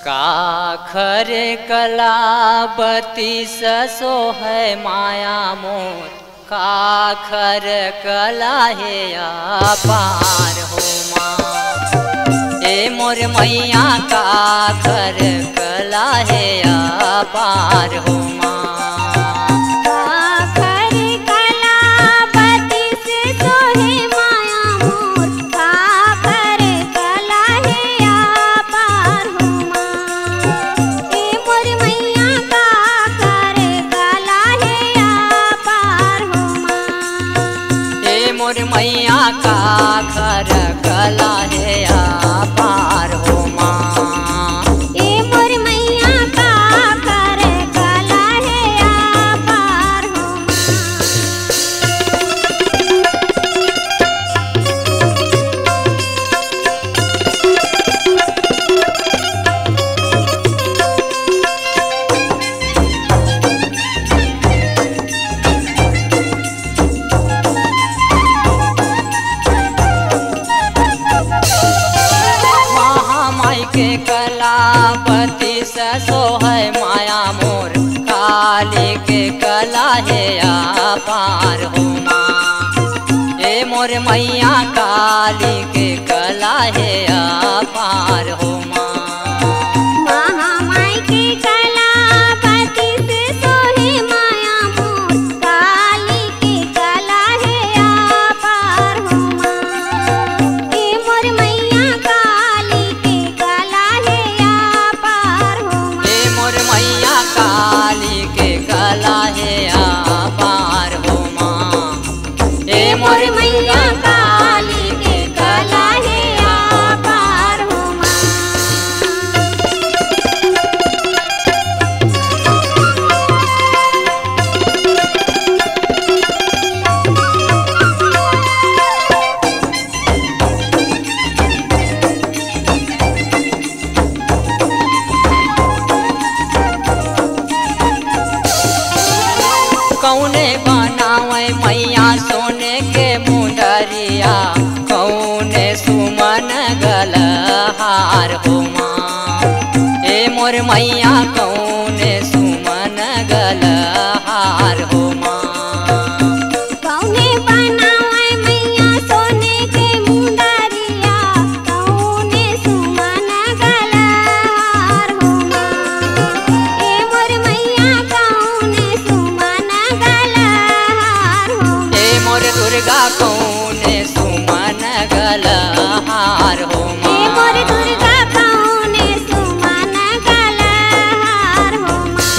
काखर कलावती ससो है माया मोर, काखर कला है पार हो माँ। ए मोर मैया काखर कला है पार हो माँ। मैया काखर कला है पार हो माँ। ए मोर मैया काखर कला है पार हो के कलावती ससो है माया मोर, काली के कला है पार हो माँ। ए मोर मैया काली के कला है पार हो माँ। महामाई के कलावती ससो है माया मोर, काली के कला है पार हो माँ। ए मोर मैया काली के कला है पार हो माँ। ए मोर मैया काली के कला है पार हो माँ। ए मोर मैया काली के कला है पार हो माँ। कौने बनावे मैया सोने के मुंडरिया, कौने सुमन गलहार हो माँ। ए मोर मैया कौने सुमन गलहार हो माँ। कौने बनावे मैया सोने के मुंडरिया, कौने सुमन गलहार हो माँ। ए मोर मैया कौने सुमन गलहार हो माँ। ए मोर दुर्गा कौने सुमन गलहार हो ए माँ। मोर दुर्गा कौने सुमन गलहार हो माँ।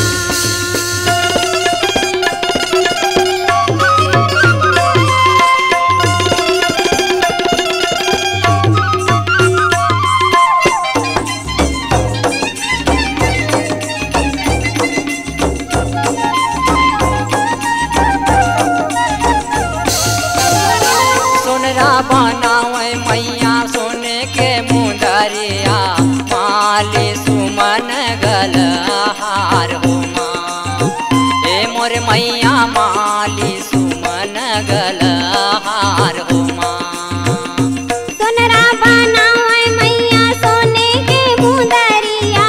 सोनरा बनावे मैया सोने के मुंडरिया, माली सुमन गलहार हो माँ। ए मोर मैया माली सुमन गलहार हो माँ। सोनरा बनावे मैया सोने के मुंडरिया,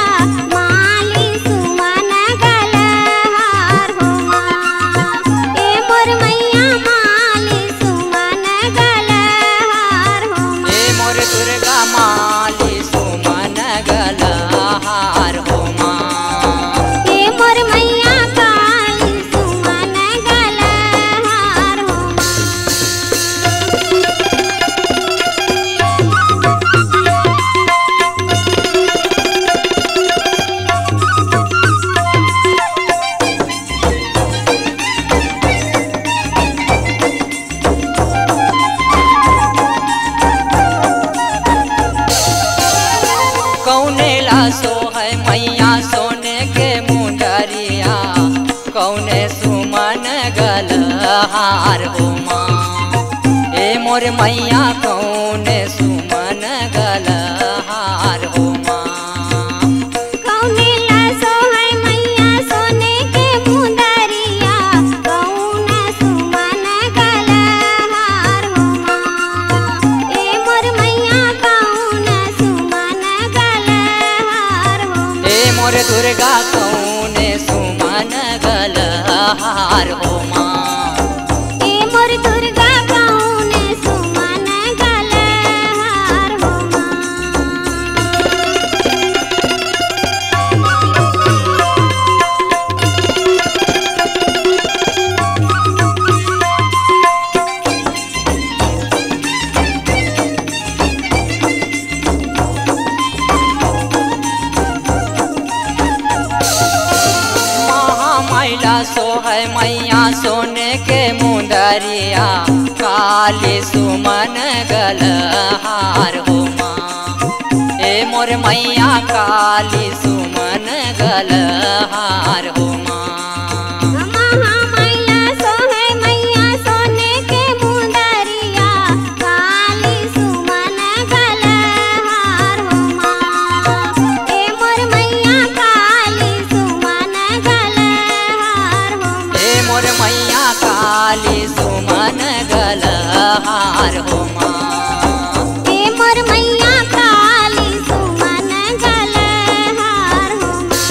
माली सुमन गलहार हो माँ। ए मोर मैया माली सुमन गलहार हो माँ। ए मोर दुर्गा माली सुमन गलहार हो माँ। ए मोर मैया काली सुमन गलहार हो माँ। कौने लासो है मैया सोने के मुंडरिया, कौने सुमन गलहार हो माँ। ए मोर मैया कौने सुमन गलहार हो माँ। कौने लासो है मैया सोने के मुंडरिया, कौने सुमन गलहार हो माँ। ए मोर मैया कौने सुमन गलहार हो मोर दुर्गा कौने सुमन गलहार हो माँ। ए मोर दुर्गा कौने सुमन गलहार हो माँ। महामैला सोहै मैया सोने के मुंदरिया काली सुमन गलहार हो माँ। ए मोर मैया काली सुमन गलहार हो माँ। महामैला सोहै मैया सोने के मुंदरिया काली सुमन गलहार हो माँ। ए मोर मैया काली सुमन गलहार हो माँ। ए मोर मैया काली सुमन गलहार हो माँ। ए मोर मैया काली सुमन गलहार हो माँ।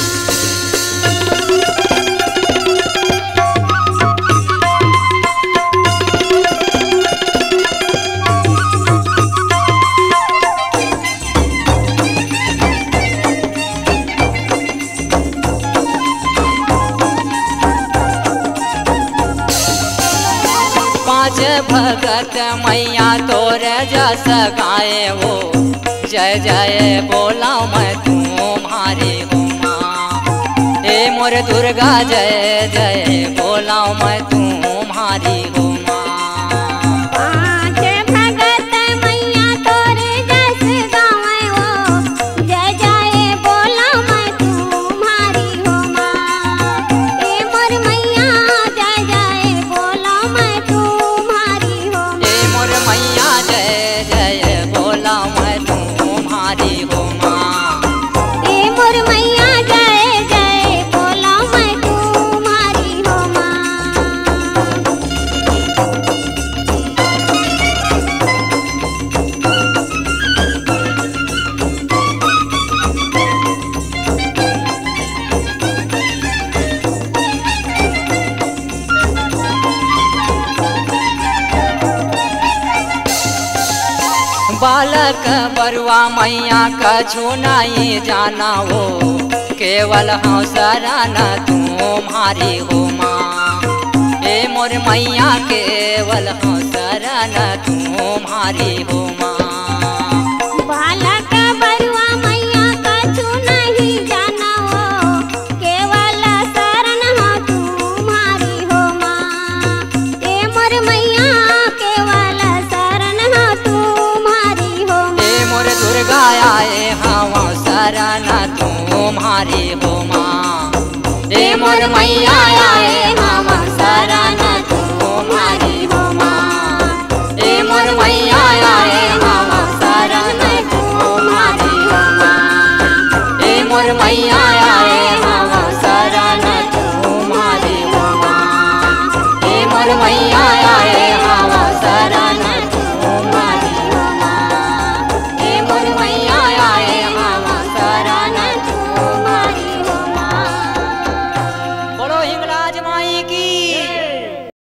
पाँच भगत मैया तोर जस गाए हो जय जय बोला मैं तुम्हारी हूँ माँ। ए मोर दुर्गा जय जय बोला मैं तुम्हारी हूँ माँ। पाँच भगत मैया तोरे जस गावे हो जय जय बोला मैं तुम्हारी हो माँ। ए मोर मैया जय जय बोला मैं तुम्हारी हो माँ। ए मोर मैया जय जय बोला मैं तुम्हारी हूँ माँ। ए मोर मैया जय जय बोला मैं तुम्हारी हो माँ। बालक बरुआ मैया कछु नहीं जाना हो केवल हाँ शरण तुम्हारी हो माँ। ए मोर मैया केवल हाँ शरण तुम्हारी हो माँ। बालक बरुआ मैया कछु नहीं जाना हो केवल शरण हो तुम्हारी हो माँ। ए मोर मैया केवल शरण हो तुम्हारी हो माँ। ए मोर दुर्गा आए हाँ शरण तुम्हारी हो माँ। ए मोर मैया आए हाँ शरण तुम्हारी हो माँ। ए मोर मैया आए हाँ शरण तुम्हारी हो माँ। ए मोर मैया आए हाँ शरण तुम्हारी हो माँ। ए मोर मैया आए हाँ शरण तुम्हारी हो माँ। ए मोर मैया आए हाँ शरण तुम्हारी हो माँ। बोलो हिंगलाज माई की